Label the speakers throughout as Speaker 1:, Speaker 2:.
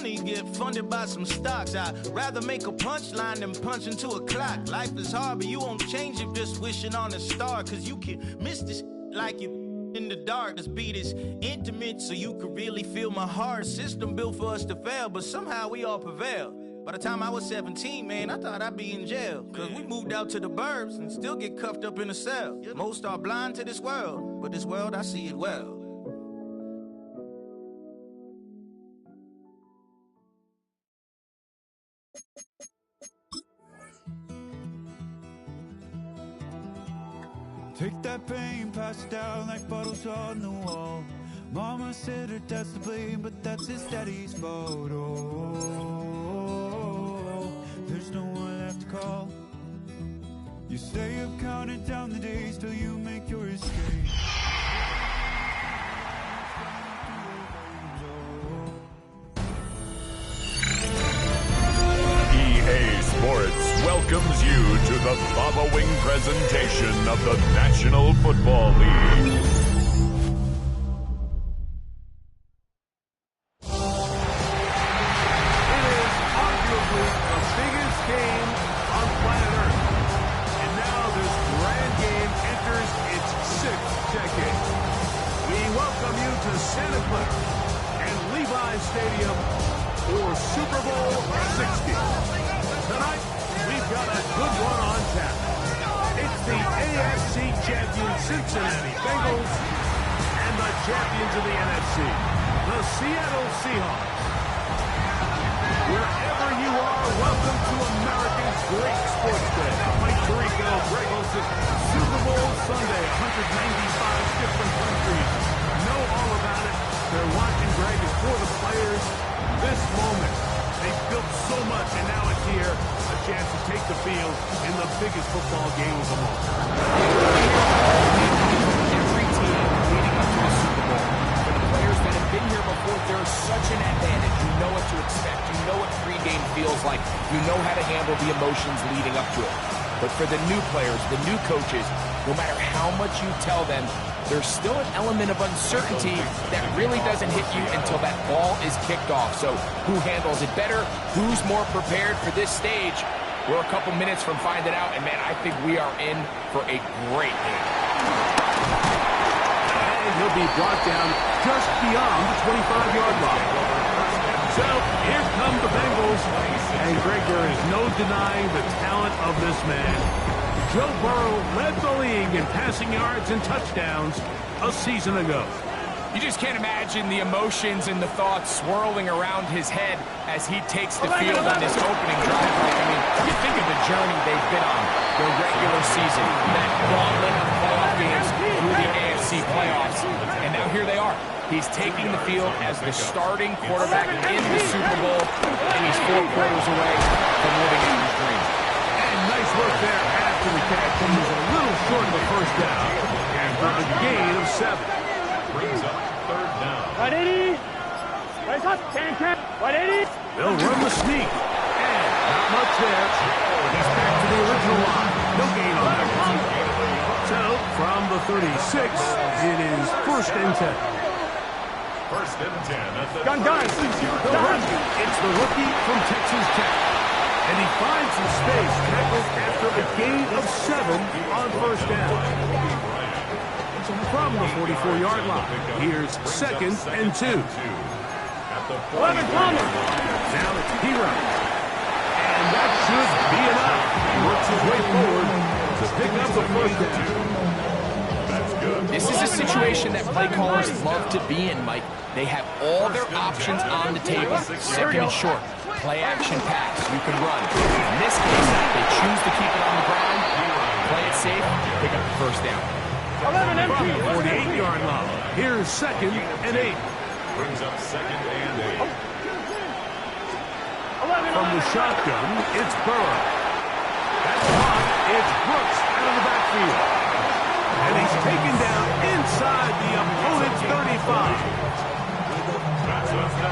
Speaker 1: money, get funded by some stocks. I'd rather make a punchline than punch into a clock. Life is hard, but you won't change it just wishing on a star. Cause you can miss this like you in the dark. This beat is intimate, so you can really feel my heart. System built for us to fail, but somehow we all prevail. By the time I was 17, man, I thought I'd be in jail. Cause we moved out to the burbs and still get cuffed up in a cell. Most are blind to this world, but this world, I see it well.
Speaker 2: Take that pain, pass it down like bottles on the wall. Mama said her dad's to blame, but that's his daddy's fault. Oh, there's no one left to call. You stay up counting down the days till you make your escape.
Speaker 3: EA Sports welcomes you to the following presentation of the National Football League.
Speaker 4: Stadium for Super Bowl 60. Tonight, we've got a good one on tap. It's the AFC champion Cincinnati Bengals and the champions of the NFC, the Seattle Seahawks. Wherever you are, welcome to America's great sports day. Mike Tirico, Greg Olsen, Super Bowl Sunday, 195 different countries. Know all about it. They're watching, Greg, is for the players. This moment, they've built so much, and now it's here. A chance to take the field in the biggest football game of them all.
Speaker 5: Every team leading up to the Super Bowl. For the players that have been here before, there's such an advantage. You know what to expect. You know what pregame feels like. You know how to handle the emotions leading up to it. But for the new players, the new coaches, no matter how much you tell them, there's still an element of uncertainty that really doesn't hit you until that ball is kicked off. So who handles it better? Who's more prepared for this stage? We're a couple minutes from finding out, and man, I think we are in for a great game.
Speaker 4: And he'll be brought down just beyond the 25-yard line. So here come the Bengals. And Greg, there is no denying the talent of this man. Joe Burrow led the league in passing yards and touchdowns a season ago.
Speaker 5: You just can't imagine the emotions and the thoughts swirling around his head as he takes the field on this opening drive. I mean, you think of the journey they've been on, their regular season, that gauntlet of playoff games through the AFC playoffs, and now here they are. He's taking the field as the starting quarterback in the Super Bowl, and he's 4 quarters away from living out his dream.
Speaker 4: And nice work there after the catch. He was a little short of the first down, and for a gain of 7.
Speaker 6: Brings up 3rd down.
Speaker 7: 180. Raise up. 10. 180.
Speaker 4: They'll run the sneak. And not much there. He's back to the original line. No gain on that one. So, from the 36, it is 1st and 10.
Speaker 6: 1st and 10 at the
Speaker 7: Gun.
Speaker 4: It's the rookie from Texas Tech. And he finds some space, tackled after a gain of 7 on 1st down. From the 44-yard line, here's 2nd and 2.
Speaker 7: 11 Palmer.
Speaker 4: Now it's Hero. And that should be enough. He works his way forward to pick up the 1st down.
Speaker 6: That's good.
Speaker 5: This is a situation that play callers love to be in, Mike. They have all their options on the table. 2nd and short, play action pass, you can run. In this case, they choose to keep it on the ground, play it safe, pick up the 1st down.
Speaker 7: 11 empty.
Speaker 4: 48-yard line. Here's 2nd and 8.
Speaker 6: Brings up 2nd and 8.
Speaker 4: From the shotgun, it's Burrow. That's hot. It's Brooks out of the backfield. And he's taken down inside the opponent's 35.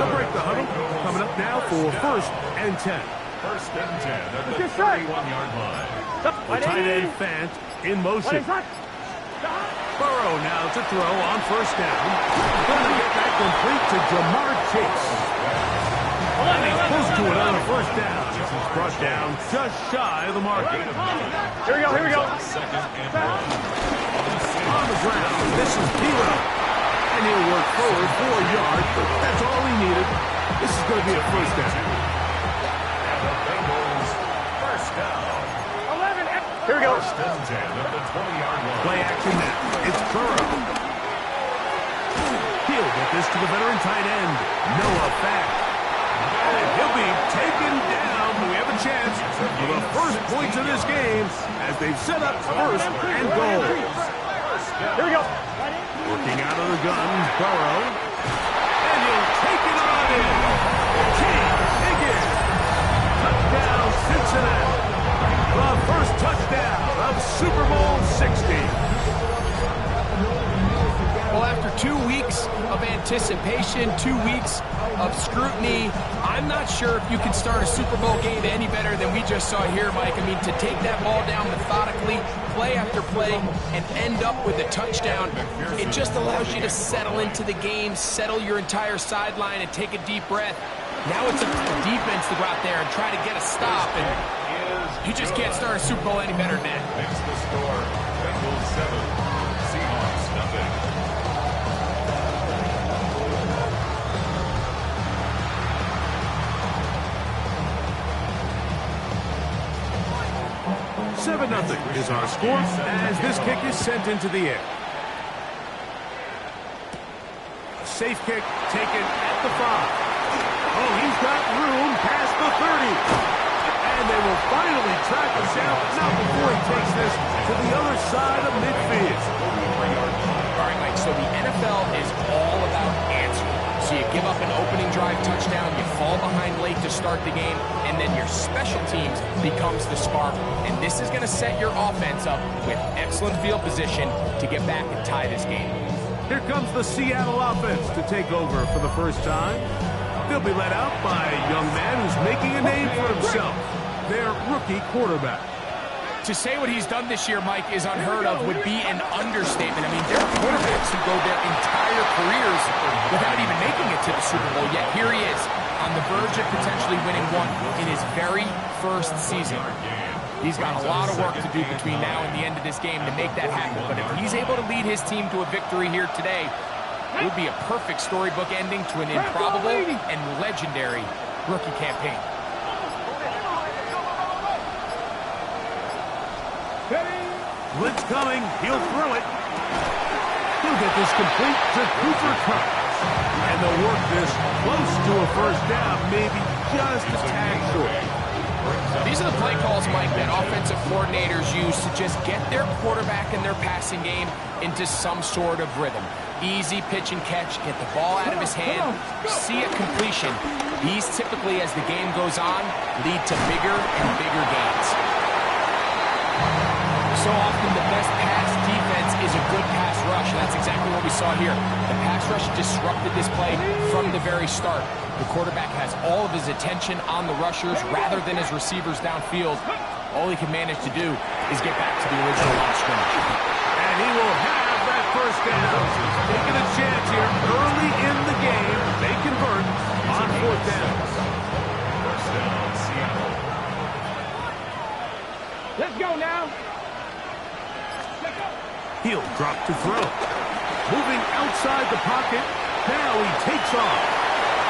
Speaker 4: They'll break the huddle. Coming up now for 1st and 10.
Speaker 6: 1st and 10 at the 31-yard line.
Speaker 4: The tight end Fant in motion. Burrow now to throw on 1st down. Going to get that complete to Jamar Chase. first down. This is brought down just shy of the mark.
Speaker 7: Here we go, here we go.
Speaker 4: On the ground, this is Pilo. And he'll work forward 4 yards, but that's all he needed. This is going to be a first down.
Speaker 6: And the Bengals first down.
Speaker 7: 11. Here we go.
Speaker 6: First and 10 at the 20-yard line.
Speaker 4: Play action now. It's Burrow. He'll get this to the veteran tight end, Noah Fant. And he'll be taken down. We have a chance for the first points of this game as they've set up first and goal.
Speaker 7: Here we go.
Speaker 4: Working out of the gun, Burrow. And he'll take it on in. King Higgins. Touchdown, Cincinnati. The first touchdown of Super Bowl 60.
Speaker 5: Well, after 2 weeks of anticipation, 2 weeks of scrutiny, I'm not sure if you can start a Super Bowl game any better than we just saw here, Mike. I mean, to take that ball down methodically, play after play, and end up with a touchdown, it just allows you to settle into the game, settle your entire sideline, and take a deep breath. Now it's up to the defense to go out there and try to get a stop, and you just can't start a Super Bowl any better than that.
Speaker 6: Makes the score. Bengals 7, Seahawks nothing.
Speaker 4: 7-0 is our score as this kick is sent into the air. Safe kick taken at the 5. Oh, he's got room past the 30. And they will finally track him down, but not before he takes this to the other side of midfield.
Speaker 5: All right, Mike, so the NFL is all about answering. So you give up an opening drive touchdown, you fall behind late to start the game, and then your special teams becomes the spark. And this is going to set your offense up with excellent field position to get back and tie this game.
Speaker 4: Here comes the Seattle offense to take over for the first time. They'll be led out by a young man who's making a name for himself, their rookie quarterback.
Speaker 5: To say what he's done this year, Mike, is unheard of would be an understatement. I mean, there are quarterbacks who go their entire careers without even making it to the Super Bowl, yet here he is on the verge of potentially winning one in his very first season. He's got a lot of work to do between now and the end of this game to make that happen, but if he's able to lead his team to a victory here today, it would be a perfect storybook ending to an improbable and legendary rookie campaign.
Speaker 4: Blitz coming, he'll throw it. He'll get this complete to Cooper Kupp. And they'll work this close to a first down, maybe just a tad short.
Speaker 5: These are the play calls, Mike, that offensive coordinators use to just get their quarterback and their passing game into some sort of rhythm. Easy pitch and catch, get the ball out of his hand, see a completion. These typically, as the game goes on, lead to bigger and bigger gains. So often the best pass defense is a good pass rush. That's exactly what we saw here. The pass rush disrupted this play from the very start. The quarterback has all of his attention on the rushers rather than his receivers downfield. All he can manage to do is get back to the original line of scrimmage.
Speaker 4: And he will have that first down. Taking a chance here early in the game. They convert on fourth down.
Speaker 6: First down, Seattle.
Speaker 7: Let's go now.
Speaker 4: He'll drop to throw. Moving outside the pocket. Now he takes off.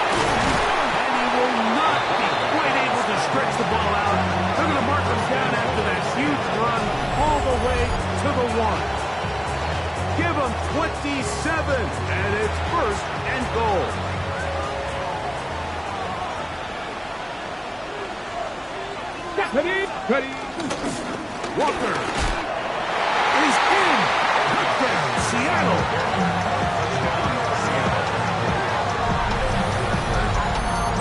Speaker 4: And he will not be quite able to stretch the ball out. They're going to mark him down after that huge run all the way to the 1. Give him 27, and it's first and goal.
Speaker 7: Ready.
Speaker 4: Walker is in. Touchdown, Seattle.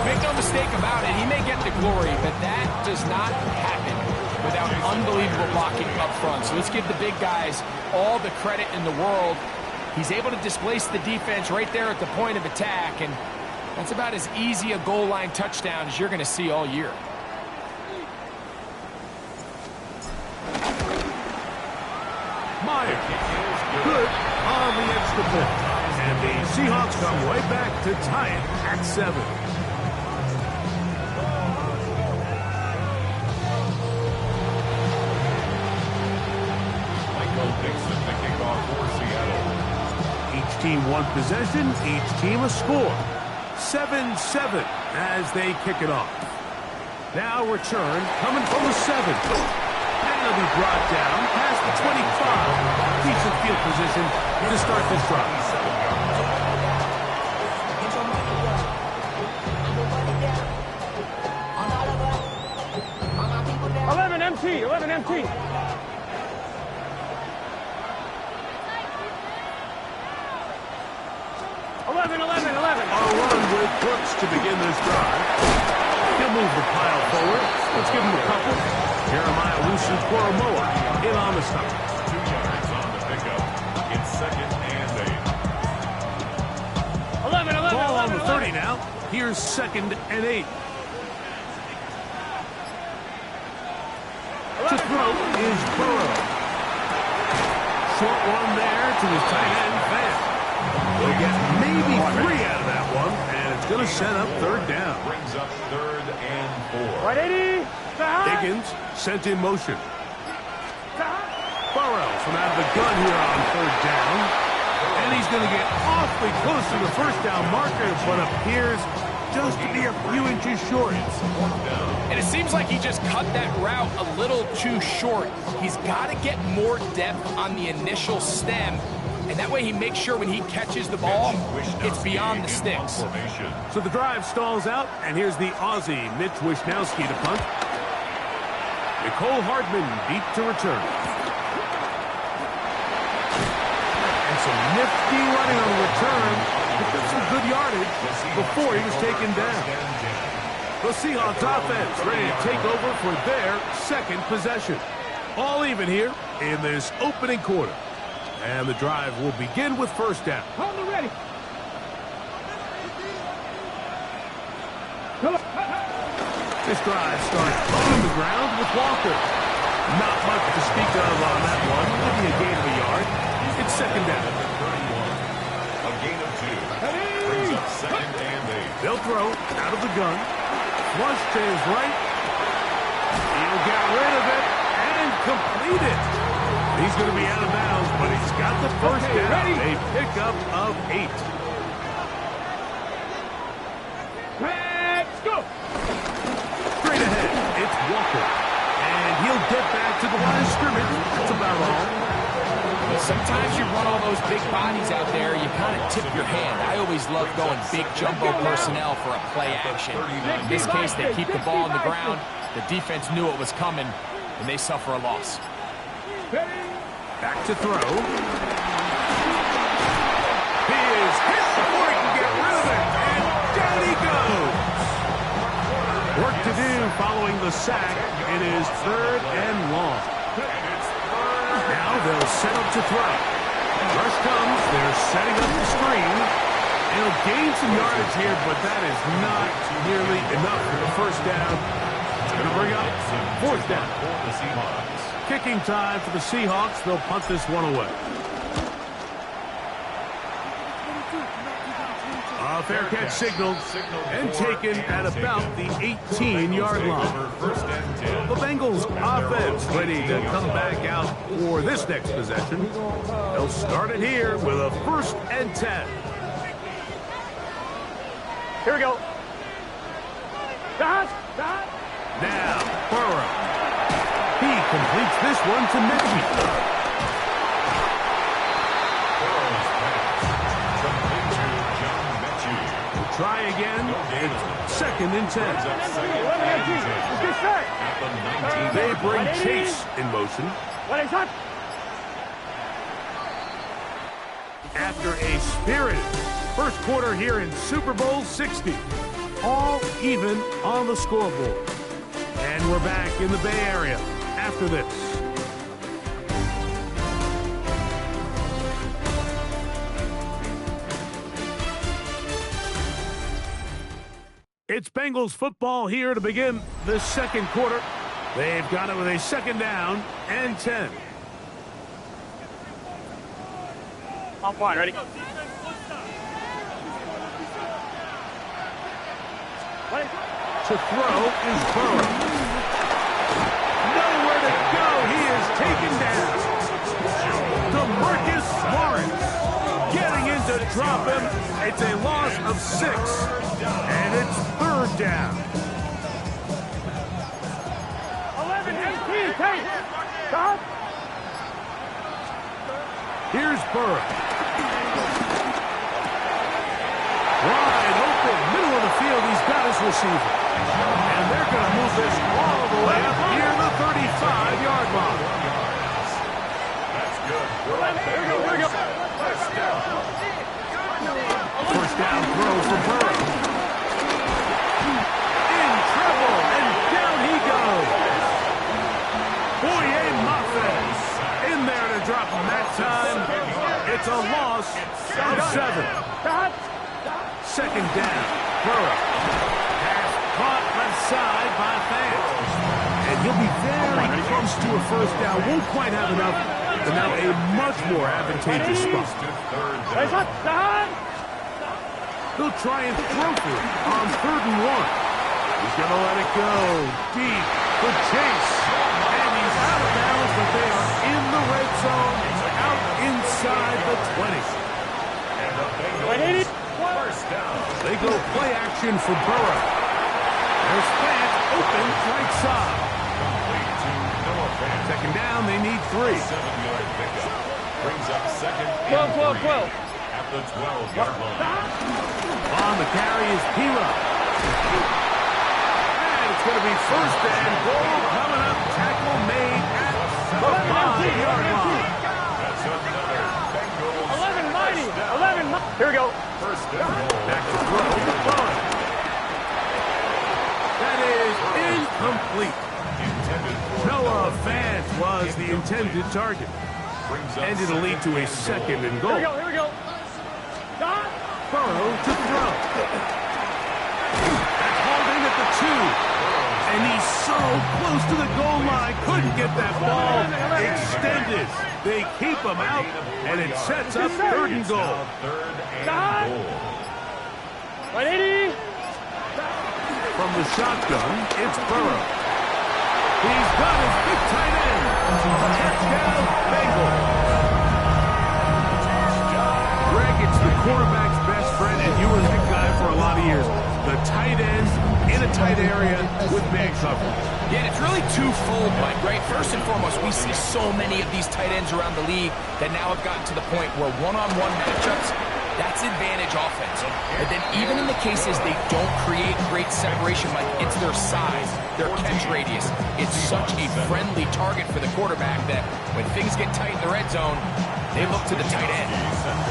Speaker 5: Make no mistake about it, he may get the glory, but that does not happen without unbelievable blocking up front. So let's give the big guys all the credit in the world. He's able to displace the defense right there at the point of attack, and that's about as easy a goal line touchdown as you're going to see all year.
Speaker 4: Myers, good on the extra point. And the Seahawks come right back to tie it at 7. team one possession, each team a score. 7-7 as they kick it off. Now return coming from the 7. And it'll be brought down past the 25. Decent field position to start this drive.
Speaker 7: MT, 11 MT.
Speaker 4: 11. A run with Brooks to begin this drive. He'll move the pile forward. Let's give him a couple. Jeremiah loosens Guaramoa in on the stop.
Speaker 6: 2 yards on the pickup. It's 2nd and 8.
Speaker 7: 11.
Speaker 4: Ball on the 30 now. Here's 2nd and 8. To throw is Burrow. Short one there to his tight end, Van. He'll get maybe 3 out of that one, and it's going to set up 3rd down.
Speaker 6: Brings up 3rd and 4.
Speaker 7: Right 80.
Speaker 4: Higgins sent in motion. Burrow from out of the gun here on 3rd down. And he's going to get awfully close to the 1st down marker, but appears just to be a few inches short.
Speaker 5: And it seems like he just cut that route a little too short. He's got to get more depth on the initial stem, and that way he makes sure when he catches the ball, it's beyond the sticks.
Speaker 4: So the drive stalls out, and here's the Aussie, Mitch Wishnowski, to punt. Nicole Hardman beat to return. And some nifty running on the return. Picked up some good yardage before he was taken down. The Seahawks offense ready to take over for their 2nd possession. All even here in this opening quarter. And the drive will begin with 1st down.
Speaker 7: Hold it ready.
Speaker 4: This drive starts on the ground with Walker. Not much to speak of on that one. Maybe a gain of a yard. It's 2nd down.
Speaker 6: A gain of 2. Brings up 2nd and 8.
Speaker 4: They'll throw out of the gun. Flush to his right. He'll get rid of it and complete it. He's going to be out of bounds, but he's got the 1st down.
Speaker 7: Ready.
Speaker 4: A pickup of 8.
Speaker 7: Let's go.
Speaker 4: Straight ahead, it's Walker. And he'll get back to the line of scrimmage. That's about all.
Speaker 5: Sometimes you run all those big bodies out there, you kind of tip your hand. I always love going big jumbo personnel for a play action. In this case, they keep the ball on the ground. The defense knew it was coming, and they suffer a loss.
Speaker 4: Back to throw. He is hit before he can get rid of it, and down he goes. Work to do following the sack. It is 3rd and long. Now they'll set up to throw. Rush comes. They're setting up the screen. And he'll gain some yardage here, but that is not nearly enough for the 1st down. It's going to bring up 4th down. Kicking time for the Seahawks. They'll punt this one away. A fair catch signaled and taken at about the 18-yard line. The Bengals offense ready to come back out for this next possession. They'll start it here with a 1st and 10.
Speaker 7: Here we go.
Speaker 4: Now, Burrow. He completes this one to Mitchie. Try again. It's 2nd and 10. They bring Chase in motion. After a spirited 1st quarter here in Super Bowl 60. All even on the scoreboard. And we're back in the Bay Area after this. It's Bengals football here to begin the 2nd quarter. They've got it with a 2nd down and 10.
Speaker 7: I'm fine, ready?
Speaker 4: To throw is Burrow. Nowhere to go. He is taken down. DeMarcus Lawrence getting into drop him. It's a loss of 6. And it's 3rd down.
Speaker 7: 11-18, take. Stop.
Speaker 4: Here's Burrow. Wide open, middle of the field. He's got his receiver. And they're going to move this all the way up near the 35-yard line.
Speaker 6: That's good.
Speaker 7: Here we go.
Speaker 4: First down throw for Burrow. In trouble, and down he goes. Boye Muffet in there to drop him that time. It's a loss of 7. Second down, Burrow. Pass caught left side by Fant. And he'll be very close to a first down. Won't quite have enough. And now a much more advantageous spot. He'll try and throw for it on 3rd and 1. He's going to let it go deep for Chase. And he's out of bounds, but they are in the red zone, out inside the 20.
Speaker 6: And the Bengals first down.
Speaker 4: They go play action for Burrow. There's Fant open right side.
Speaker 6: Complete to Noah Fant.
Speaker 4: Second down, they need 3.
Speaker 6: 7-yard pickup. Brings up 2nd and
Speaker 7: 12.
Speaker 6: at the 12-yard line.
Speaker 4: On the carry is Pila. And it's going to be first and goal coming up. Tackle made at the 5-yard line.
Speaker 6: That's another Bengals
Speaker 7: 11-90. Here we go.
Speaker 6: first and goal.
Speaker 4: Back to throw. That is incomplete. Noah Fant was the intended target. And it'll lead to a 2nd and goal.
Speaker 7: Here we go. Stop.
Speaker 4: Burrow to throw. That's hauled in at the 2. And he's so close to the goal line. Couldn't get that ball extended. They keep him out, and it sets up 3rd and goal.
Speaker 6: 3rd and goal.
Speaker 7: 180.
Speaker 4: From the shotgun, it's Burrow. He's got his big tight end. Touchdown, Bengals. Greg, it's the quarterback's best friend, and you were that guy for a lot of years. The tight end in a tight area with man coverage.
Speaker 5: Yeah, and it's really twofold, Mike, right? First and foremost, we see so many of these tight ends around the league that now have gotten to the point where one-on-one matchups, that's advantage offense. And then even in the cases they don't create great separation, like it's their size, their catch radius. It's such a friendly target for the quarterback that when things get tight in the red zone, they look to the tight end.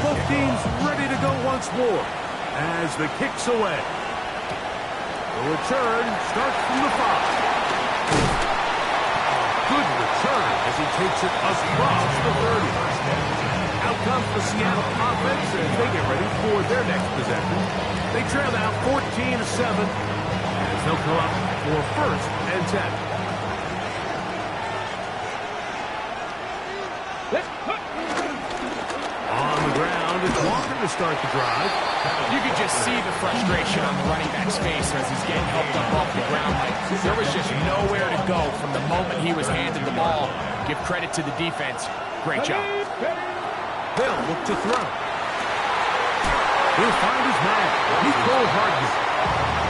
Speaker 4: Both teams ready to go once more as the kick's away. The return starts from the 5. Good return as he takes it across the 30. Out comes the Seattle offense as they get ready for their next possession. They trail now 14-7 as they'll come up for 1st and 10. On the ground, it's Walker to start the drive.
Speaker 5: You could just see the frustration on the running back's face as he's getting helped up off the ground. Like there was just nowhere to go from the moment he was handed the ball. Give credit to the defense. Great job.
Speaker 4: They'll look to throw. He'll find his man. He's cold-hearted.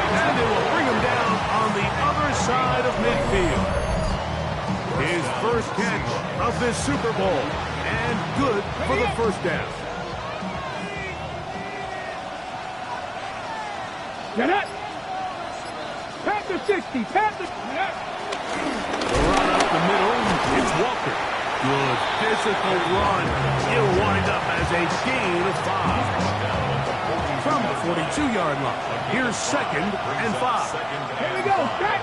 Speaker 4: And they will bring him down on the other side of midfield. His first catch of this Super Bowl. And good for the first down.
Speaker 7: Get it. Pat the 60. Pat the...
Speaker 4: The run up the middle. It's Walker. Good physical run. He'll wind up as a gain of 5. From the 42-yard line. Here's 2nd and 5.
Speaker 7: Here we go. Back.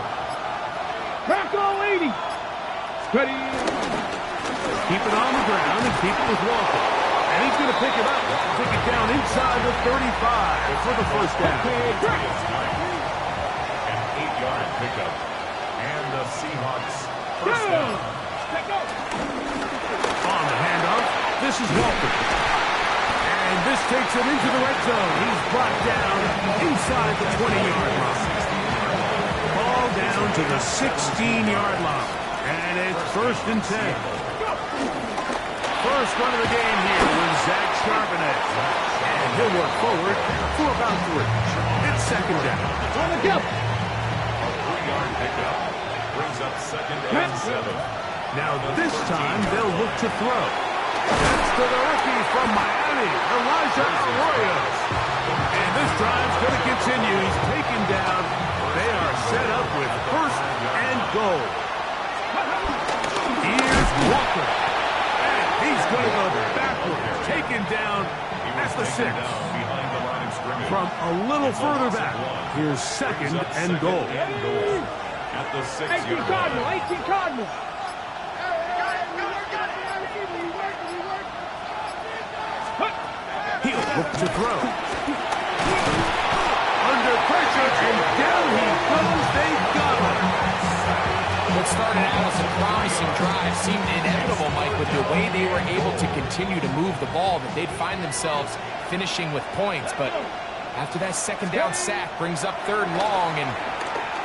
Speaker 7: Back all 80. Steady.
Speaker 4: Keep it on the ground and keep it with Walker. And he's going to pick it up. Pick it down inside the 35 for the first down.
Speaker 6: An 8-yard pickup. And the Seahawks first down.
Speaker 4: On the handoff, this is Walker. And this takes him into the red zone. He's brought down inside the 20-yard line. Ball down to the 16-yard line. And it's 1st and 10. First run of the game here with Zach Charbonnet. And He'll work forward for about 3. It's second down.
Speaker 7: On the go.
Speaker 6: A 3-yard pickup brings up second and 7.
Speaker 4: Now this time they'll look to throw. That's to the rookie from Miami, Elijah Arroyo. And this drive's going to continue. He's taken down. They are set up with first and goal. Here's Walker. And he's going to go backward. Taken down at the 6.
Speaker 6: Behind the line of scrimmage.
Speaker 4: From a little further back, here's second and goal.
Speaker 6: At the 6-yard
Speaker 7: 18 Cardinal,
Speaker 6: line.
Speaker 7: 18 Cardinal.
Speaker 4: He'll look to throw. Under pressure, and down he goes. They've got him.
Speaker 5: What started out as a promising drive seemed inevitable, Mike, with the way they were able to continue to move the ball, that they'd find themselves finishing with points. But after that second down sack brings up 3rd and long, and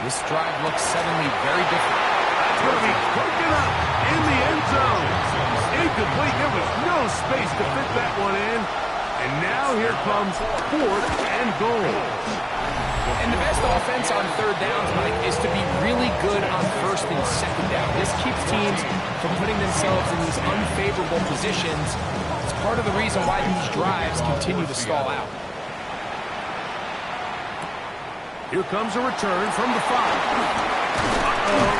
Speaker 5: this drive looks suddenly very different.
Speaker 4: That's going to be broken up in the end zone. Incomplete. There was no space to fit that one in. And now here comes 4th and goal.
Speaker 5: And the best offense on 3rd downs, Mike, is to be really good on 1st and 2nd down. This keeps teams from putting themselves in these unfavorable positions. It's part of the reason why these drives continue to stall out.
Speaker 4: Here comes a return from the 5. Uh-oh.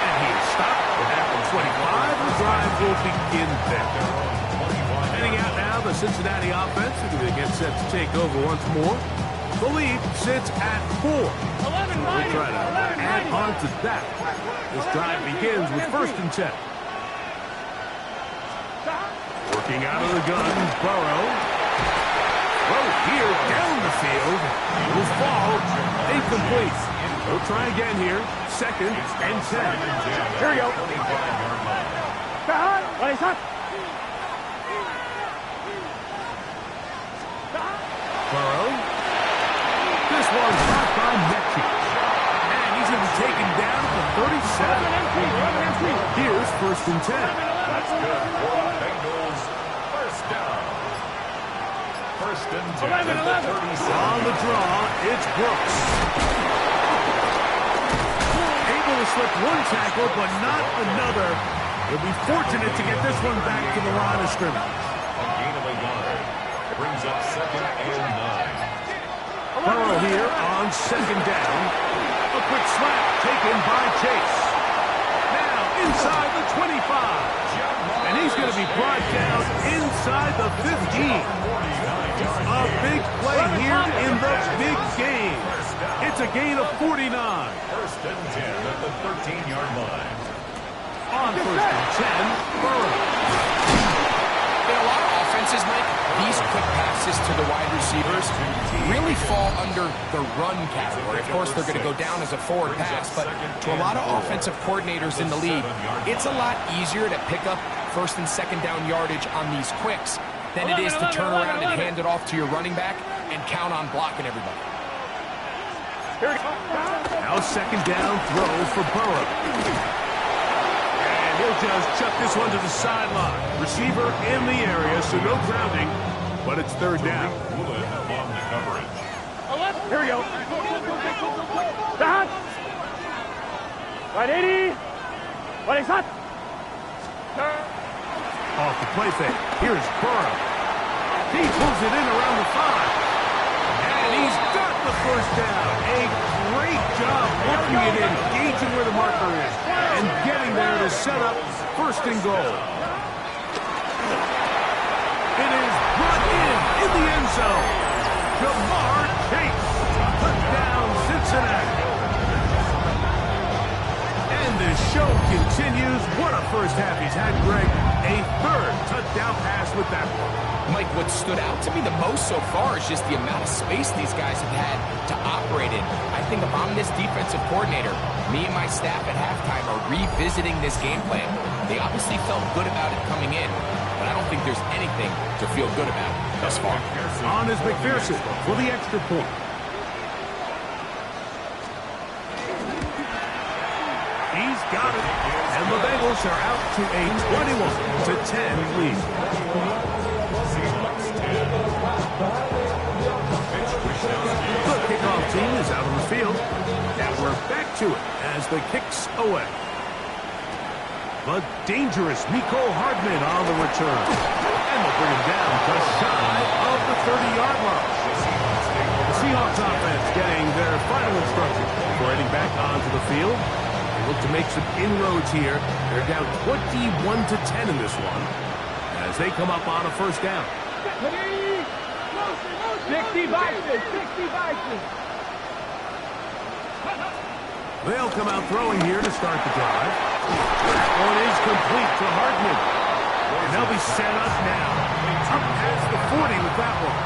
Speaker 4: And he is stopped at the 25. The drive will begin there. Heading out now, the Cincinnati offense. They get set to take over once more. The lead sits at 4.
Speaker 7: 11
Speaker 4: We'll try to add on to that. This drive begins with 1st and 10. Working out of the gun, Burrow. Throw here down the field. Will fall. Incomplete. We'll try again here. 2nd and 10.
Speaker 7: Here we go. What is that?
Speaker 4: Burrow. This one's caught by Mechie. And he's going to be taken down to the 37. Here's 1st and 10.
Speaker 6: That's good for the Bengals. First down. 1st and 10 at the 37.
Speaker 4: On the draw, it's Brooks. Able to slip one tackle, but not another. He'll be fortunate to get this one back to the line of scrimmage.
Speaker 6: A gain of a yard. Brings up 2nd and 9.
Speaker 4: Burrow here on 2nd down. A quick slap taken by Chase. Now inside the 25. And he's going to be brought down inside the 15. A big play here in the big game. It's a gain of 49.
Speaker 6: 1st and 10 at the 13-yard line.
Speaker 4: On 1st and 10, Burrow.
Speaker 5: In a lot of offenses, Mike, these quick passes to the wide receivers really fall under the run category. Of course, they're going to go down as a forward pass, but to a lot of offensive coordinators in the league, it's a lot easier to pick up 1st and 2nd down yardage on these quicks than it is to turn around and hand it off to your running back and count on blocking everybody.
Speaker 4: Now 2nd down throw for Burrow. And he'll just chuck this one to the sideline. Receiver in the area, so no grounding, but it's 3rd down.
Speaker 6: Woolen on the coverage.
Speaker 7: Here we go. Down. Right, 80. What is that?
Speaker 4: Off the play fake. Here's Burrow. He pulls it in around the 5. And he's got the 1st down. A great job working it in, gauging where the marker is, and getting there to set up 1st and goal. It is brought in the end zone. Jamar Chase. Touchdown, Cincinnati. And the show continues. What a first half he's had, Greg. A 3rd touchdown pass with that one.
Speaker 5: Mike, what stood out to me the most so far is just the amount of space these guys have had to operate in. I think if I'm this defensive coordinator, me and my staff at halftime are revisiting this game plan. They obviously felt good about it coming in, but I don't think there's anything to feel good about thus far.
Speaker 4: On is McPherson for the extra point. He's got it. And the Bengals are out to a 21-10 lead.
Speaker 6: Seahawks 10,
Speaker 4: The kickoff team is out on the field, and we're back to it as the kick's away. The dangerous Miko Hardman on the return. And they'll bring him down just shy of the 30-yard line. The Seahawks offense getting their final instruction before heading back onto the field. They look to make some inroads here. They're down 21-10 in this one as they come up on a first down.
Speaker 7: 60 Vikings, 60 Vikings.
Speaker 4: They'll come out throwing here to start the drive. That one is complete to Hardman. And they'll be set up now. Up past the 40 with that one.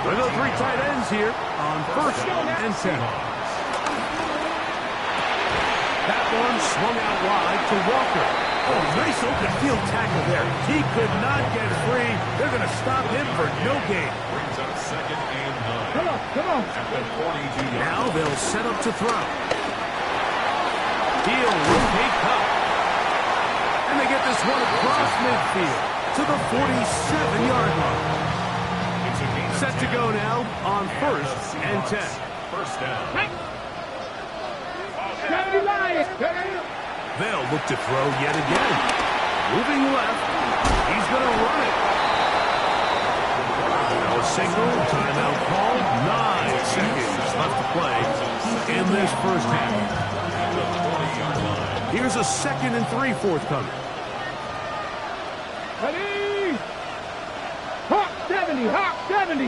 Speaker 4: With the three tight ends here on first and 10. That one swung out wide to Walker. Oh, nice open field tackle there. He could not get free. They're going to stop him for no gain.
Speaker 6: Brings up 2nd and 9.
Speaker 7: Come on.
Speaker 6: At the 42 yard.
Speaker 4: Now they'll set up to throw. He'll rotate up. And they get this one across midfield to the 47-yard line. Set to go now on first and 10.
Speaker 6: First down.
Speaker 4: They'll look to throw yet again. Moving left. He's going to run it. No signal. Timeout call. 9 seconds left to play in this first half. Here's a 2nd and 3 forthcoming.
Speaker 7: Ready? Hawk 70, Hawk 70.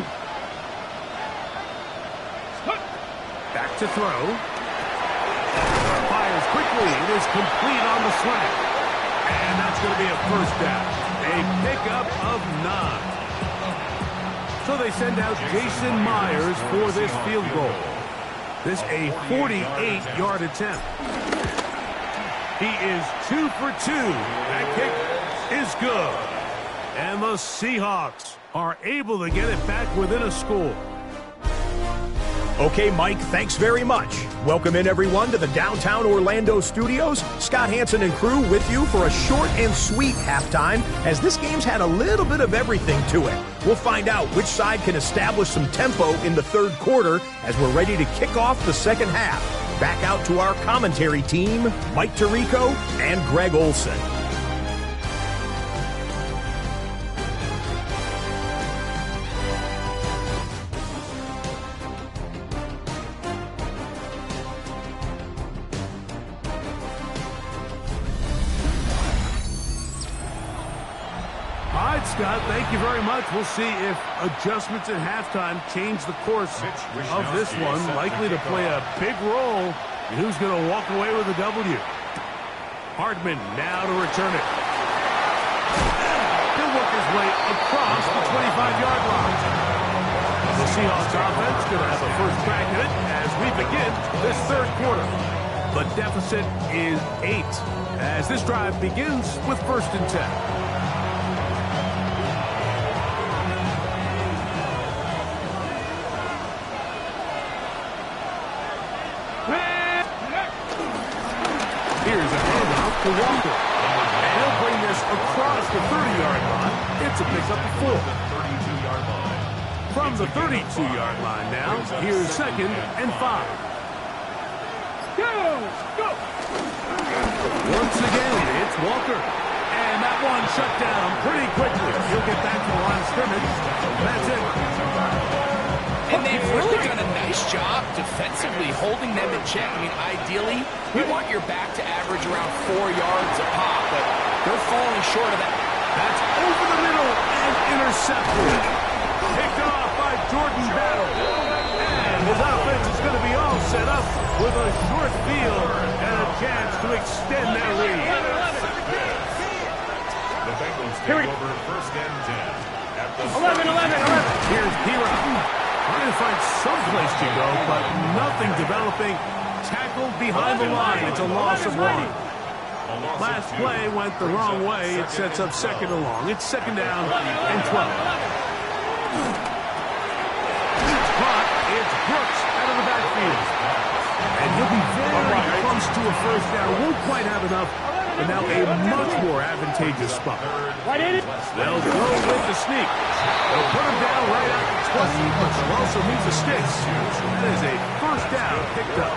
Speaker 4: Back to throw. Fires quickly. It is complete on the slant. And that's going to be a first down. A pickup of 9. So they send out Jason Myers for this field goal. This a 48-yard attempt. He is 2 for 2. That kick is good. And the Seahawks are able to get it back within a score.
Speaker 8: Okay, Mike, thanks very much. Welcome in, everyone, to the downtown Orlando studios. Scott Hansen and crew with you for a short and sweet halftime, as this game's had a little bit of everything to it. We'll find out which side can establish some tempo in the third quarter as we're ready to kick off the second half. Back out to our commentary team, Mike Tirico and Greg Olson.
Speaker 4: Scott, thank you very much. We'll see if adjustments at halftime change the course of this one. Likely to play a big role in who's going to walk away with a W. Hardman now to return it. He'll work his way across the 25-yard line. The Seahawks offense going to have a first crack at it as we begin this third quarter. The deficit is 8 as this drive begins with first and 10. Here's a handoff to Walker. And he'll bring this across the 30-yard line. It's a pickup of 4. From the 32-yard line now, here's 2nd and 5.
Speaker 7: Go!
Speaker 4: Once again, it's Walker. And that one shut down pretty quickly. He'll get back to the line of scrimmage. That's it.
Speaker 5: And they've really done a nice job defensively holding them in check. I mean, ideally, you want your back to average around 4 yards a pop, but they're falling short of that.
Speaker 4: That's over the middle and intercepted. Picked off by Jordan Battle. And his offense is going to be all set up with a short field and a chance to extend their lead.
Speaker 6: The Bengals take over first and 10. At the
Speaker 7: 11.
Speaker 4: Here's P-Rock. Trying to find some place to go, but nothing developing. Tackled behind the line. It's a loss of 1. Last play went the wrong way. It sets up 2nd and long. It's 2nd down and 12. Caught. It's Brooks out of the backfield. And he'll be very close to a first down. Won't quite have enough but now a much more advantageous spot. They'll go with the sneak. They'll put him down right out the 20, but they'll also need the sticks. That is a first down picked up.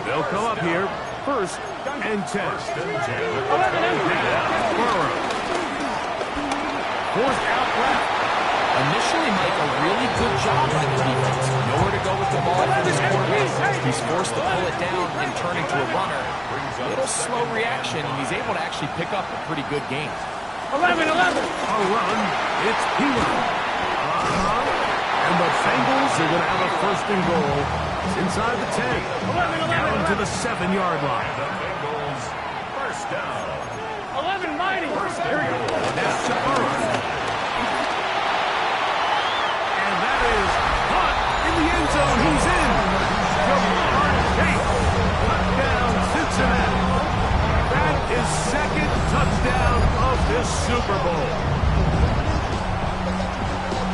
Speaker 4: They'll come up here, first and 10. Burrow. Forced out left.
Speaker 5: Initially, Mike, a really good job by the defense. Nowhere to go with the ball for this quarterback. He's forced to pull it down and turn into a runner. A little slow reaction, and he's able to actually pick up a pretty good game.
Speaker 7: 11.
Speaker 4: A run. It's P1. And the Bengals are going to have a first and goal. It's inside the 10. Down to the 7-yard line.
Speaker 6: The Bengals first down.
Speaker 7: 11 mighty.
Speaker 6: Here we go.
Speaker 4: That's to Burrow. And that is caught in the end zone. He's in. Jamar Chase. Touchdown, Cincinnati. That is second touchdown of this Super Bowl.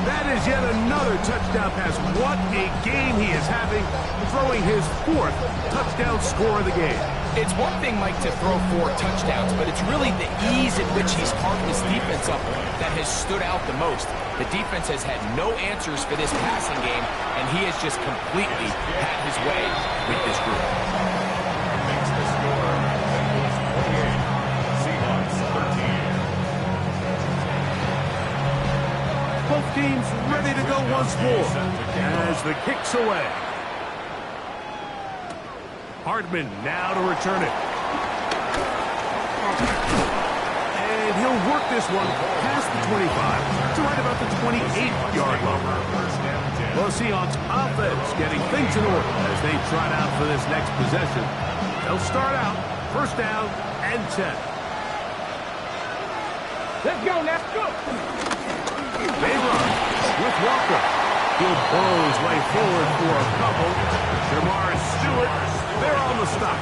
Speaker 4: That is yet another touchdown pass. What a game he is having, throwing his 4th touchdown score of the game.
Speaker 5: It's one thing, Mike, to throw 4 touchdowns, but it's really the ease in which he's carved this defense up that has stood out the most. The defense has had no answers for this passing game, and he has just completely had his way with this group.
Speaker 6: Makes the score. Bengals 28. Seahawks 13.
Speaker 4: Both teams ready to go once more as the kick's away. Hartman now to return it. And he'll work this one past the 25 to right about the 28-yard line. The Seahawks offense getting things in order as they trot out for this next possession. They'll start out first down and 10.
Speaker 7: Let's go, let's go.
Speaker 4: They run with Walker. He'll blow his way forward for a couple. Jamar Stewart, they're on the stop.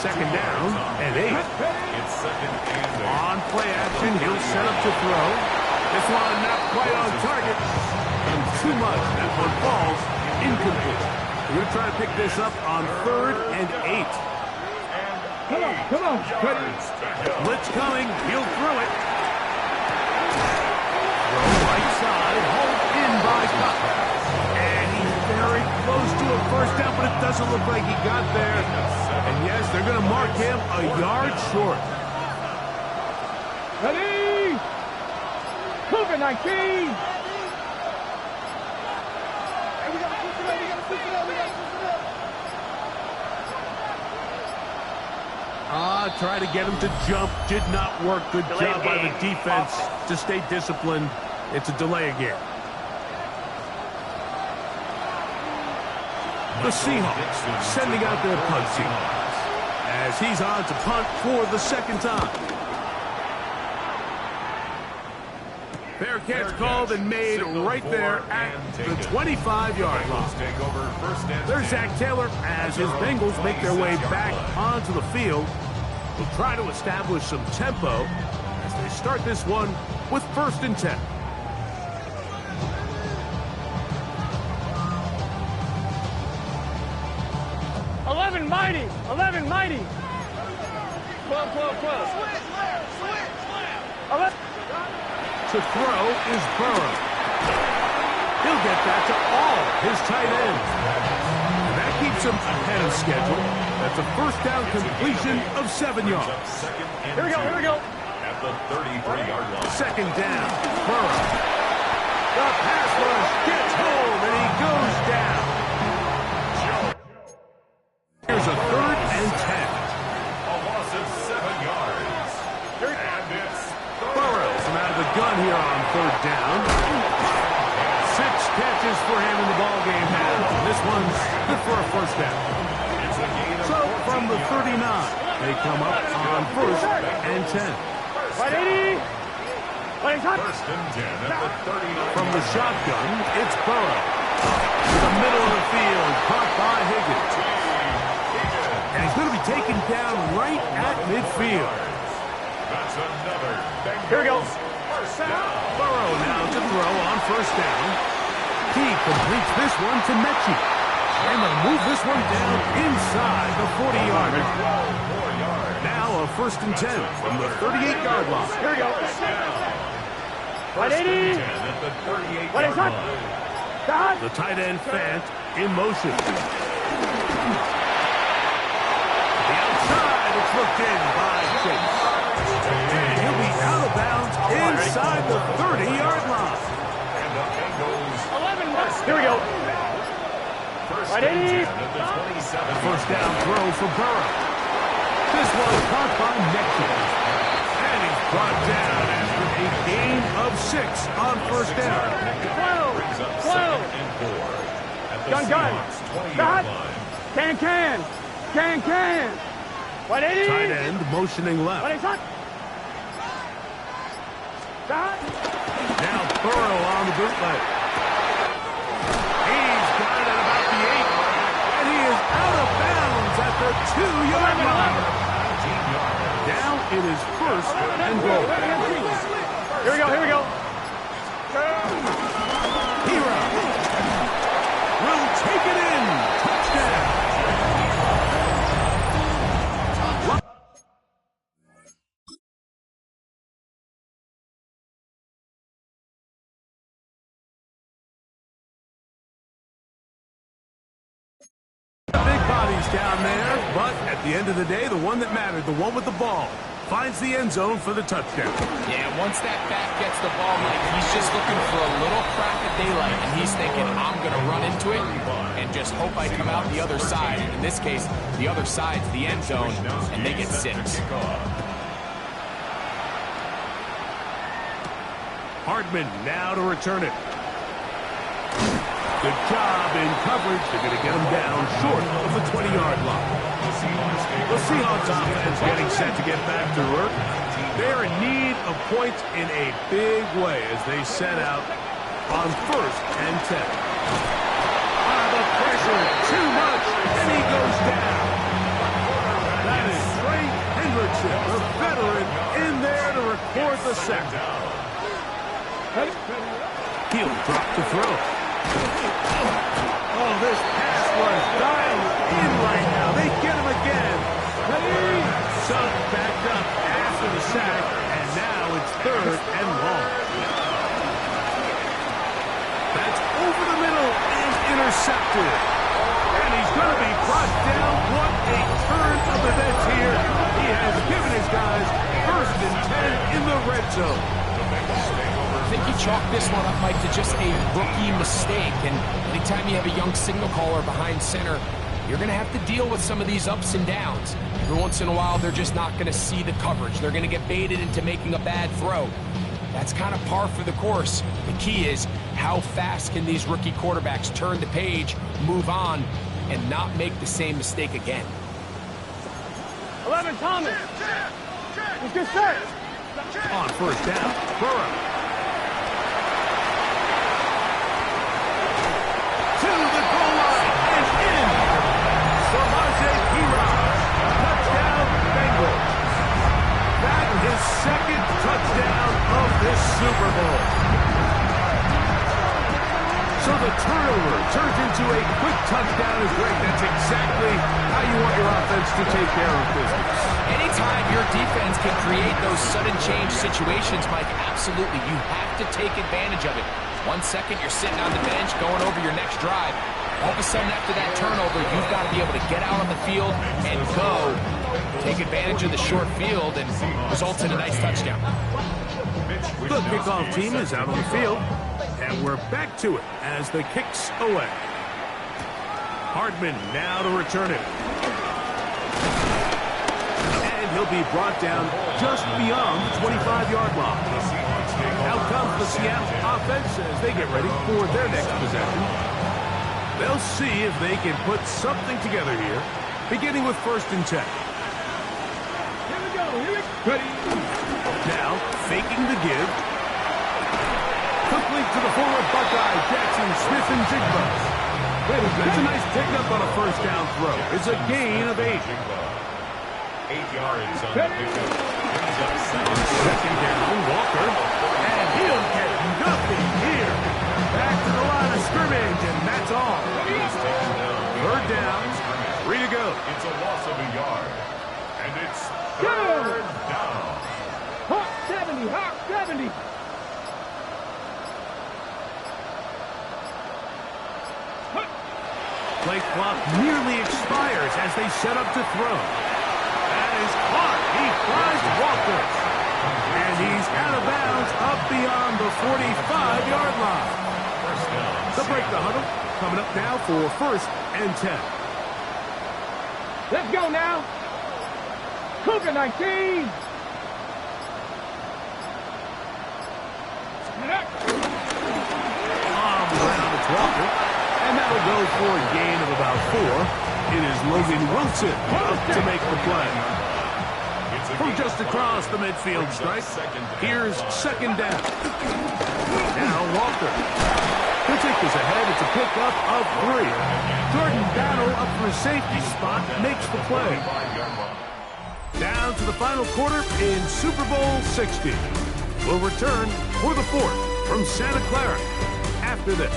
Speaker 4: Second down and 8.
Speaker 6: It's second and 8.
Speaker 4: On play action, he'll set up to throw. This one not quite on target. And too much. That one falls incomplete. We're going to try to pick this up on 3rd and 8.
Speaker 7: Come on.
Speaker 4: Blitz coming. He'll throw it. Throw right side. Hold in by Cup. And he's very close to a first down, but it doesn't look like he got there. And yes, they're going to mark him a yard short.
Speaker 7: Ready? COVID-19.
Speaker 4: Try to get him to jump. Did not work. Good job by the defense to stay disciplined. It's a delay again. The Seahawks sending out their punt team as he's on to punt for the second time. Fair catch called and made right there at the 25-yard line. There's Zach Taylor as his Bengals make their way back onto the field. They'll try to establish some tempo as they start this one with first and 10.
Speaker 7: Mighty. 11 mighty. 12.
Speaker 4: To throw is Burrow. He'll get that to all his tight ends. And that keeps him ahead of schedule. That's a first down completion of 7 yards.
Speaker 7: Here we go.
Speaker 6: At the 33-yard line.
Speaker 4: Second down, Burrow. The pass rush gets home and he goes down. Here's a 3rd and 10.
Speaker 6: A loss of 7 yards. And it's
Speaker 4: Burrow from out of the gun here on 3rd down. 6 catches for him in the ballgame now. This one's good for a first down. So from the 39, they come up on 1st and 10.
Speaker 6: first and 10 at the 39.
Speaker 4: From the shotgun, it's Burrow. To the middle of the field, caught by Higgins. And he's going to be taken down right at midfield.
Speaker 6: That's another Bengals.
Speaker 7: Here we go.
Speaker 6: First down.
Speaker 4: Burrow now to throw on first down. He completes this one to Mechie. And they'll move this one down inside the 40-yard line. Now a on 1st and 10 from the 38-yard line.
Speaker 7: Here we go.
Speaker 6: First and
Speaker 7: 180.
Speaker 6: 10 at the 38-yard
Speaker 7: What is that?
Speaker 6: line.
Speaker 7: Stop.
Speaker 4: The tight end, Fant, in motion. The outside, it's looked in by Chase. And he'll be out of bounds inside the 30-yard line.
Speaker 6: And up and goes.
Speaker 7: 11. Here we go.
Speaker 6: First
Speaker 7: Right
Speaker 6: and
Speaker 7: in.
Speaker 6: 10 at the 27.
Speaker 4: First down throw for Burrow. This one caught by Metcalf. And he's brought down after a gain of 6 on first down.
Speaker 7: 12.
Speaker 6: Brings up
Speaker 7: 12.
Speaker 6: 2nd and 4 at the
Speaker 7: Gun.
Speaker 6: Seahawks 20-yard line.
Speaker 7: Can. 180.
Speaker 4: Tight end motioning left.
Speaker 7: What is that? Stop.
Speaker 4: Now Burrow on the bootleg. He's got it at about the 8. And he is out of bounds at the 2-yard line.
Speaker 6: 19 yards.
Speaker 4: Now it is 1st and goal.
Speaker 7: Here we go.
Speaker 4: Hero will take it in. Touchdown. Big bodies down there, but at the end of the day, the one that mattered, the one with the ball, finds the end zone for the touchdown.
Speaker 5: Yeah, once that back gets the ball, Mike, he's just looking for a little crack of daylight, and he's thinking, I'm going to run into it and just hope I come out the other side. And in this case, the other side's the end zone, and they get 6.
Speaker 4: Hardman now to return it. Good job in coverage. They're going to get him down short of the 20-yard line. The Seahawks offense getting set to get back to work. They're in need of points in a big way as they set out on 1st and 10. The pressure, too much, and he goes down. That is Trey Hendrickson, the veteran, in there to record the sack. He'll drop to throw. Oh, this pass was dialed in right now. They get him again. Suggs backed up after the sack, and now it's 3rd and long. That's over the middle and intercepted. And he's going to be brought down. What a turn of events here. He has given his guys 1st and 10 in the red zone.
Speaker 5: I think you chalk this one up, Mike, to just a rookie mistake. And anytime you have a young signal caller behind center, you're going to have to deal with some of these ups and downs. Every once in a while, they're just not going to see the coverage. They're going to get baited into making a bad throw. That's kind of par for the course. The key is how fast can these rookie quarterbacks turn the page, move on, and not make the same mistake again.
Speaker 7: 11, Thomas. He's good set.
Speaker 4: On 1st down, Burrow. To the goal line and in. Touchdown, Bengals. That is 2nd touchdown of this Super Bowl. So the turnover turns into a quick touchdown is great. That's exactly how you want your offense to take care of business.
Speaker 5: Anytime your defense can create those sudden change situations, Mike, absolutely, you have to take advantage of it. 1 second, you're sitting on the bench going over your next drive. All of a sudden, after that turnover, you've got to be able to get out on the field and go. Take advantage of the short field and results in a nice touchdown.
Speaker 4: The kickoff team is out on the field, and we're back to it as the kick's away. Hardman now to return it. And he'll be brought down just beyond the 25-yard line. Out comes the Seattle offense as they get ready for their next possession. They'll see if they can put something together here, beginning with 1st and 10.
Speaker 7: Here we go. Ready.
Speaker 4: Now, faking the give. Quickly to the former Buckeye, Jackson Smith and Jigba. That's a nice pickup on a 1st down throw. It's a gain of 8.
Speaker 6: 8 yards on the pickup.
Speaker 4: On 2nd down, Walker. And he'll get nothing here. Back to the line of scrimmage, and that's all. 3rd down, 3 to go.
Speaker 6: It's a loss of a yard. And it's third down.
Speaker 7: Hawk 70, Hawk 70.
Speaker 4: Play clock nearly expires as they set up to throw. That is caught. He flies Walker. And he's out of bounds up beyond the 45-yard line.
Speaker 6: First down.
Speaker 4: To break the huddle, coming up now for 1st and 10.
Speaker 7: Let's go now. Cougar 19.
Speaker 4: Around it's Walker. And that'll go for a gain of about 4. It is Logan Wilson up to make the play. From just across the midfield stripe, here's 2nd down. Now Walker. He'll take this ahead. It's a pickup of 3. Jordan Battle up for a safety spot, makes the play. Down to the final quarter in Super Bowl 60. We'll return for the 4th from Santa Clara after this.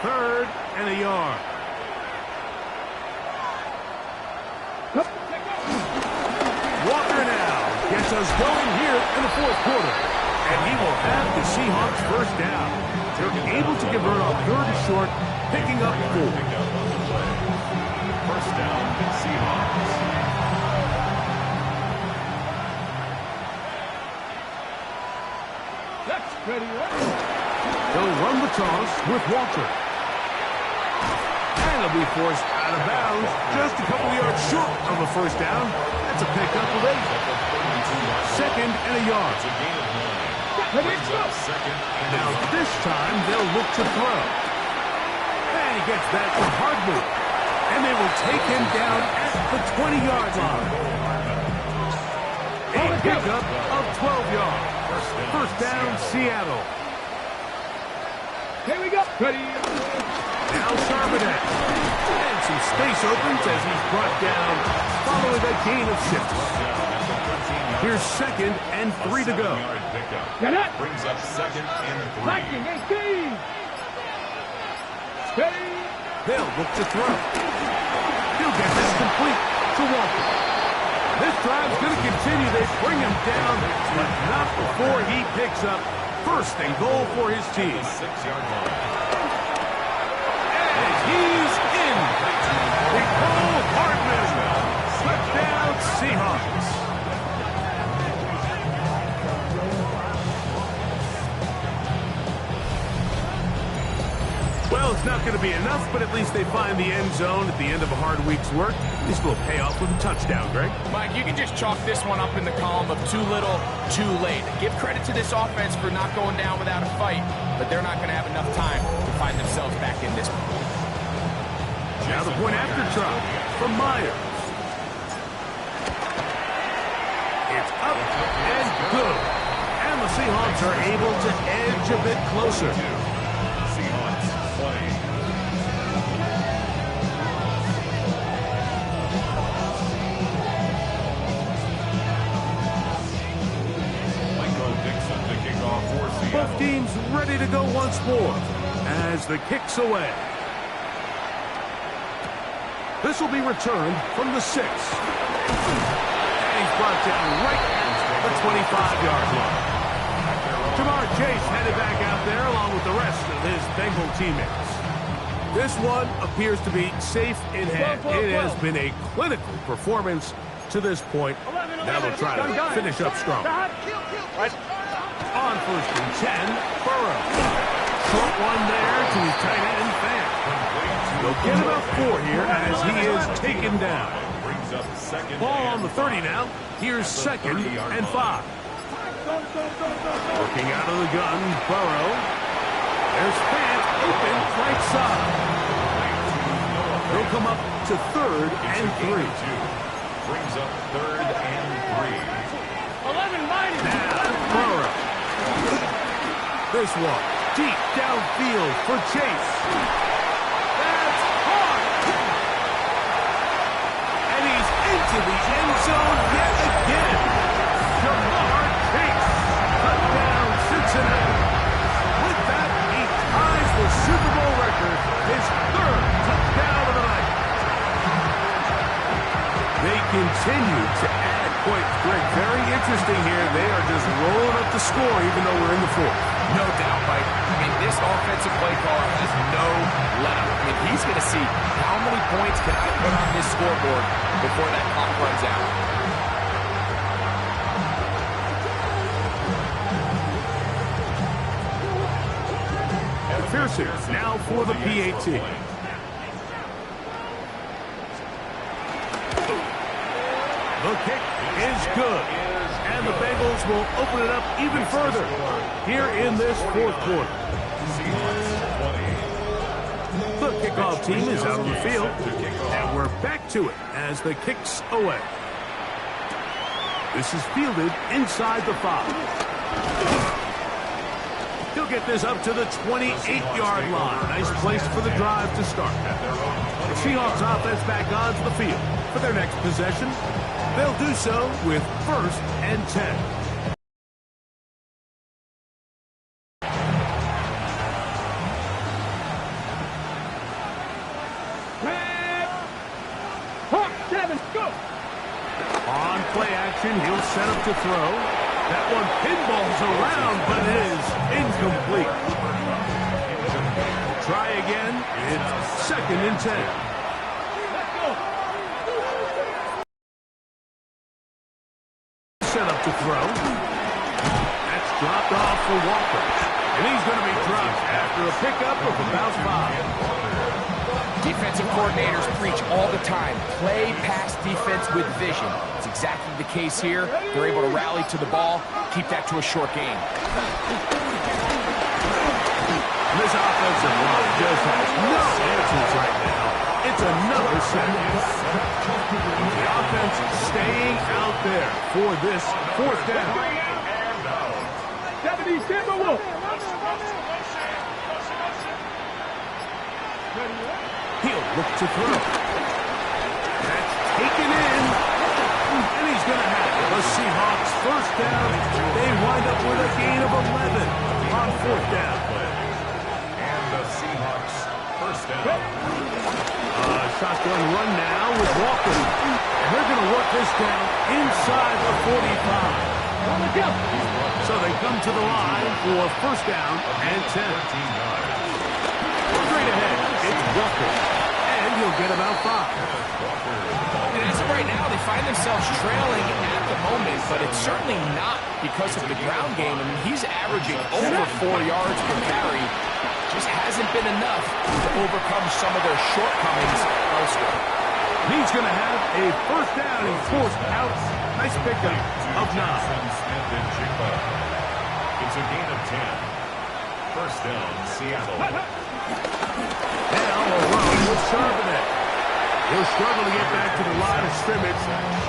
Speaker 4: Third and a yard. Walker now gets us going here in the 4th quarter. And he will have the Seahawks 1st down. They're able to convert on 3rd and short, picking up 4.
Speaker 6: 1st down, Seahawks.
Speaker 7: That's ready.
Speaker 4: They'll run the toss with Walker. And he'll be forced out of bounds just a couple yards short of a 1st down. That's a pickup of 8. 2nd and a yard. Now this time they'll look to throw. And he gets that to Hardwick. And they will take him down at the 20-yard line. A pickup of 12 yards. 1st down, Seattle.
Speaker 7: Here we go. Ready.
Speaker 4: Now Charbonnet. And some space opens as he's brought down following a gain of 6. Here's 2nd and 3 to go.
Speaker 7: Get it.
Speaker 6: Brings up 2nd and 3.
Speaker 7: Lightning 18. Steady.
Speaker 4: They'll look to throw. He'll get this complete to Walker. This drive's going to continue. They bring him down, but not before he picks up 1st and goal for his team.
Speaker 6: 6-yard line.
Speaker 4: And he's in. Nicole Hardman. Touchdown, Seahawks. Well, it's not going to be enough, but at least they find the end zone at the end of a hard week's work. This will pay off with a touchdown, Greg.
Speaker 5: Mike, you can just chalk this one up in the column of too little, too late. Give credit to this offense for not going down without a fight, but they're not going to have enough time to find themselves back in this one.
Speaker 4: Now the point after try from Myers. It's up and good. And the Seahawks are able to edge a bit closer.
Speaker 6: Seahawks play.
Speaker 4: Both teams ready to go once more as the kick's away. This will be returned from the 6. And he's brought down right at the 25-yard line. Jamar Chase headed back out there along with the rest of his Bengal teammates. This one appears to be safe in hand. It has been a clinical performance to this point. Now they'll try to finish up strong. On 1st and 10, Burrow. Short one there to his tight end, Fan. They'll get about 4 here as he is taken down. Ball on the 30 now. Here's 2nd and 5. Working out of the gun, Burrow. There's Fan open right side. They'll come up to 3rd and 3.
Speaker 6: Brings up 3rd and 3.
Speaker 7: 11 mighty.
Speaker 4: Now, Burrow. this one. Deep downfield for Chase. That's hard. And he's into the end zone yet again. Jamar Chase. Touchdown, Cincinnati. With that, he ties the Super Bowl record, his third touchdown of the night. They continue to add points. Greg, very interesting here. They are just rolling up the score even though we're in the fourth.
Speaker 5: No doubt, Mike. I mean, this offensive play caller has no let-up. I mean, he's going to see how many points can I put on this scoreboard before that clock runs out.
Speaker 4: Pearson now for the PAT. The kick is good. And the Bengals will open it up even further here in this fourth quarter. The kickoff team is out on the field. And we're back to it as the kick's away. This is fielded inside the 5. He'll get this up to the 28-yard line. Nice place for the drive to start. The Seahawks offense back onto the field for their next possession. They'll do so with 1st and 10. On play action, he'll set up to throw. That one pinballs around, but it is incomplete. Try again. It's 2nd and 10. Set up to throw. That's dropped off for Walker. And he's going to be dropped after a pickup of about 5.
Speaker 5: Defensive coordinators preach all the time, play pass defense with vision. It's exactly the case here. They're able to rally to the ball, keep that to a short game.
Speaker 4: This offensive line just has no answers right now. It's another sack. The offense staying out there for this 4th down.
Speaker 7: 77.
Speaker 4: He'll look to throw. That's taken in. And he's going to have it. The Seahawks 1st down. They wind up with a gain of 11 on 4th down.
Speaker 6: And the Seahawks 1st down.
Speaker 4: Shotgun run now with Walker. And they're going to work this down inside the 45. So they come to the line for 1st down and 10. Straight ahead, it's Walker. And he'll get about 5.
Speaker 5: And as of right now, they find themselves trailing at the moment, but it's certainly not because of the ground game. I mean, he's averaging over 4 yards per carry. Just hasn't been enough to overcome some of their shortcomings elsewhere.
Speaker 4: He's going to have a 1st down. He's forced out. Nice pickup of 9.
Speaker 6: It's a gain of 10. 1st down, Seattle.
Speaker 4: Now a run with Charbonnet. He'll struggle to get back to the line of scrimmage.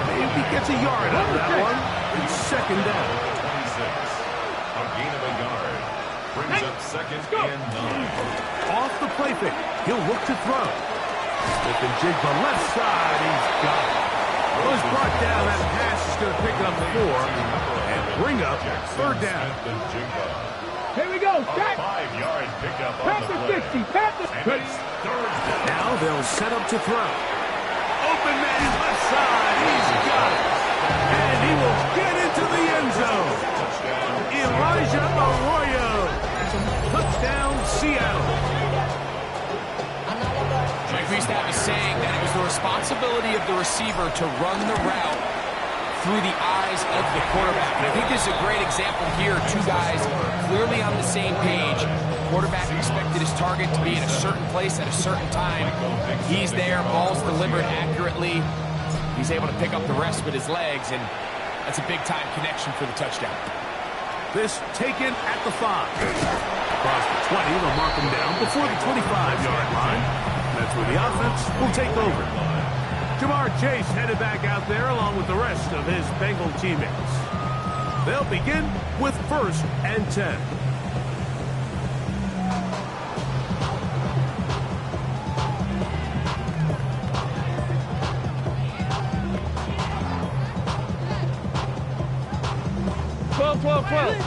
Speaker 4: Maybe he gets a yard out of that one. It's 2nd down.
Speaker 6: 26. A gain of a yard. Brings up 2nd and 9.
Speaker 4: Off the play fake. He'll look to throw. With the jig the left side, he's got it. Was brought down. That pass is going to pick up 4 and bring up 3rd down.
Speaker 7: Here we go.
Speaker 6: A 5-yard pickup on
Speaker 7: Pat
Speaker 6: the
Speaker 7: the
Speaker 6: play.
Speaker 7: 60. Pat the 60.
Speaker 6: And it's 3rd down.
Speaker 4: Now they'll set up to throw. Open man left side. He's got it. And he will get into the end zone. Elijah Arroyo. Touchdown, Seattle.
Speaker 5: Mike, we used to have a saying that it was the responsibility of the receiver to run the route through the eyes of the quarterback. And I think this is a great example here. 2 guys clearly on the same page. Quarterback expected his target to be in a certain place at a certain time. He's there, ball's delivered accurately. He's able to pick up the rest with his legs, and that's a big-time connection for the touchdown.
Speaker 4: This taken at the 5. Across the 20, they'll mark him down before the 25-yard line. That's where the offense will take over. Jamar Chase headed back out there along with the rest of his Bengal teammates. They'll begin with 1st and 10.
Speaker 7: 12, 12, 12.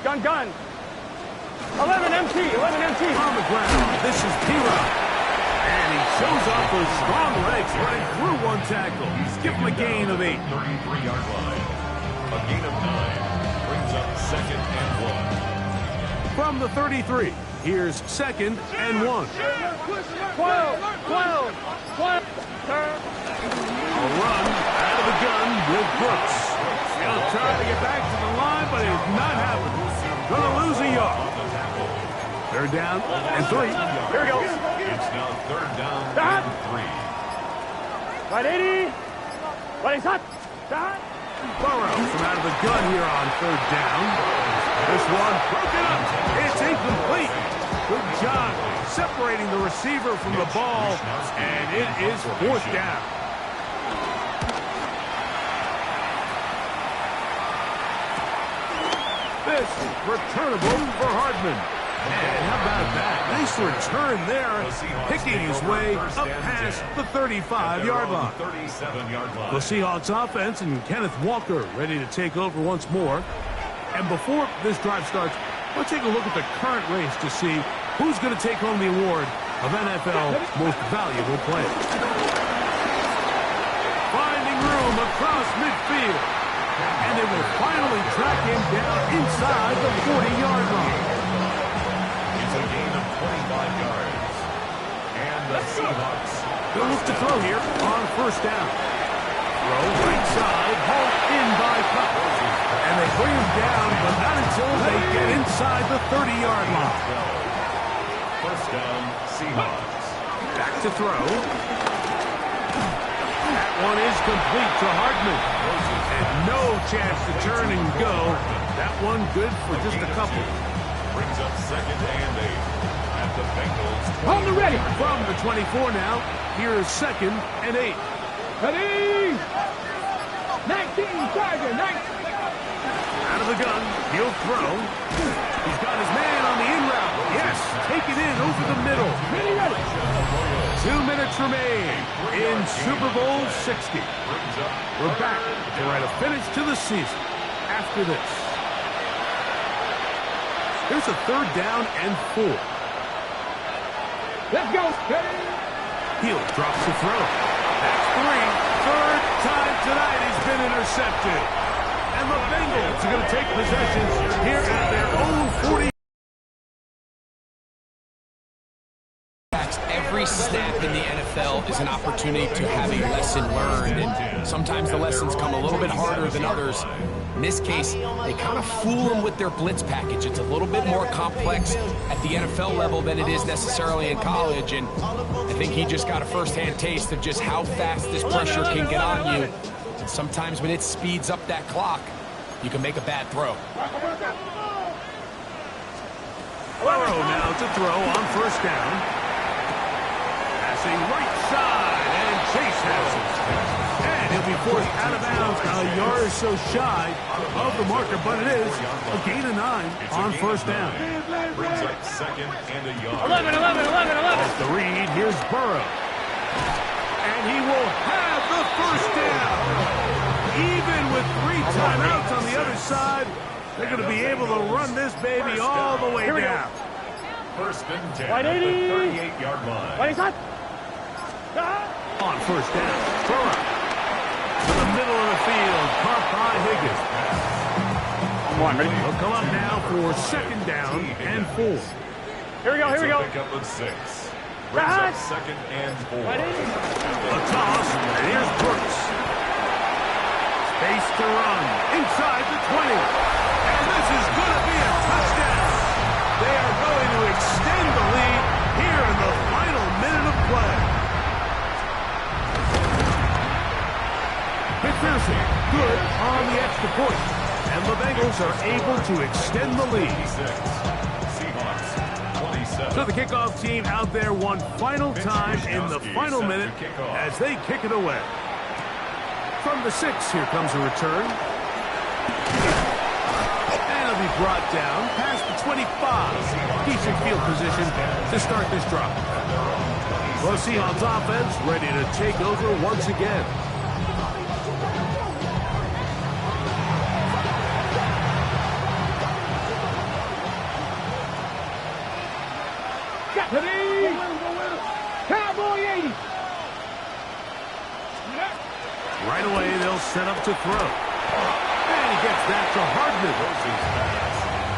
Speaker 7: Gun, gun. 11 MT, 11 MT.
Speaker 4: On the ground, this is P-Rock. And he shows off those strong legs running through one tackle. Give him a gain of 8.
Speaker 6: 33-yard line. A gain of 9 brings up 2nd and 1.
Speaker 4: From the 33, here's 2nd and 1.
Speaker 7: 12, 12, 12.
Speaker 4: A run out of the gun with Brooks. He'll try to get back to the line, but it's not happening. Gonna lose a yard. 3rd down and 3.
Speaker 7: Here we go.
Speaker 6: It's now 3rd down and 3.
Speaker 7: Right 80. Right hot.
Speaker 4: Burrow from out of the gun here on 3rd down. This one broken up. It's incomplete. Good job separating the receiver from the ball, and it is 4th down. This is returnable for Hardman. And how about that? Nice return there, picking his way up past the 35-yard line.
Speaker 6: 37-yard line.
Speaker 4: The Seahawks offense and Kenneth Walker ready to take over once more. And before this drive starts, let's take a look at the current race to see who's going to take home the award of NFL Most Valuable Player. Finding room across midfield. And they will finally track him down inside the 40-yard line.
Speaker 6: It's a gain of 25 yards. And the Seahawks.
Speaker 4: They'll look to throw here on 1st down. Throw right side, hauled in by Cup. And they bring him down, but not until they get inside the 30-yard line.
Speaker 6: 1st down, Seahawks.
Speaker 4: Back to throw. That one is complete to Hardman. And no chance to turn and go. That one good for just a couple.
Speaker 6: Brings up 2nd and 8. At the Bengals.
Speaker 7: On the ready.
Speaker 4: From the 24 now, here is 2nd and 8.
Speaker 7: Ready. 19, Tiger, 19.
Speaker 4: Out of the gun, he'll throw. He's got his man on the in route. Yes, take it in over the middle. 2 minutes remain in Super Bowl 60. We're back to write a finish to the season after this. Here's a 3rd down and 4.
Speaker 7: Let's go.
Speaker 4: Hill drops the throw. That's 3. 3rd time tonight he's been intercepted. And the Bengals are going to take possession here at their own 40.
Speaker 5: Every snap in the NFL is an opportunity to have a lesson learned, and sometimes the lessons come a little bit harder than others. In this case, they kind of fool them with their blitz package. It's a little bit more complex at the NFL level than it is necessarily in college, and I think he just got a first-hand taste of just how fast this pressure can get on you. And sometimes when it speeds up that clock, you can make a bad throw.
Speaker 4: Burrow now to throw on 1st down. Passing right side, and Chase has it. And he'll be forced out of bounds a yard or so shy of the marker, but it is a gain of 9 on 1st down.
Speaker 6: Brings up 2nd and a yard.
Speaker 7: 11, 11, 11, 11.
Speaker 4: Off the read, here's Burrow. And he will have the 1st down. Even with 3 timeouts on the other side, they're going to be able to run this baby all the way down.
Speaker 6: 1st and 10
Speaker 7: Right
Speaker 6: at
Speaker 7: 80.
Speaker 6: the 38-yard line.
Speaker 7: Right hot.
Speaker 4: On 1st down, Burrow to the middle of the field, caught by Higgins. He'll come up now for 2nd down and 4.
Speaker 7: Here we go, here we go.
Speaker 6: Pick up of 6. Brings up 2nd and 4.
Speaker 4: A toss, and here's Brooks. Space to run inside the 20. And this is going to be a touchdown. They are going to extend the lead here in the final minute of play. McPherson, good on the extra point. And the Bengals are able to extend the lead.
Speaker 6: Seahawks, 27.
Speaker 4: So the kickoff team out there one final time in the final minute as they kick it away. From the 6, here comes a return. And it'll be brought down past the 25. Decent field position to start this drive. The Seahawks offense ready to take over once again.
Speaker 7: boy 80.
Speaker 4: Right away, they'll set up to throw. And he gets that to Hardman.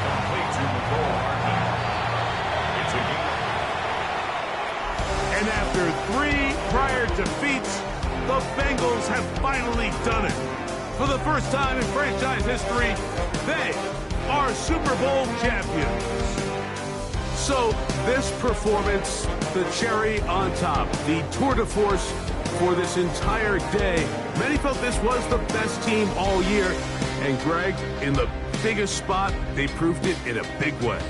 Speaker 6: Complete to McCall Hardman. It's a gain.
Speaker 4: And after 3 prior defeats, the Bengals have finally done it. For the first time in franchise history, they are Super Bowl champions. So this performance, the cherry on top, the tour de force for this entire day. Many felt this was the best team all year. And Greg, in the biggest spot, they proved it in a big way.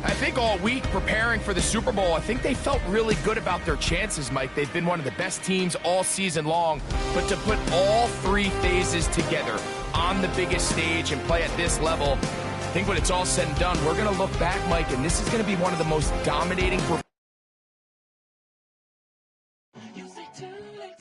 Speaker 5: I think all week preparing for the Super Bowl, I think they felt really good about their chances, Mike. They've been one of the best teams all season long. But to put all 3 phases together on the biggest stage and play at this level, I think when it's all said and done, we're going to look back, Mike, and this is going to be one of the most dominating performances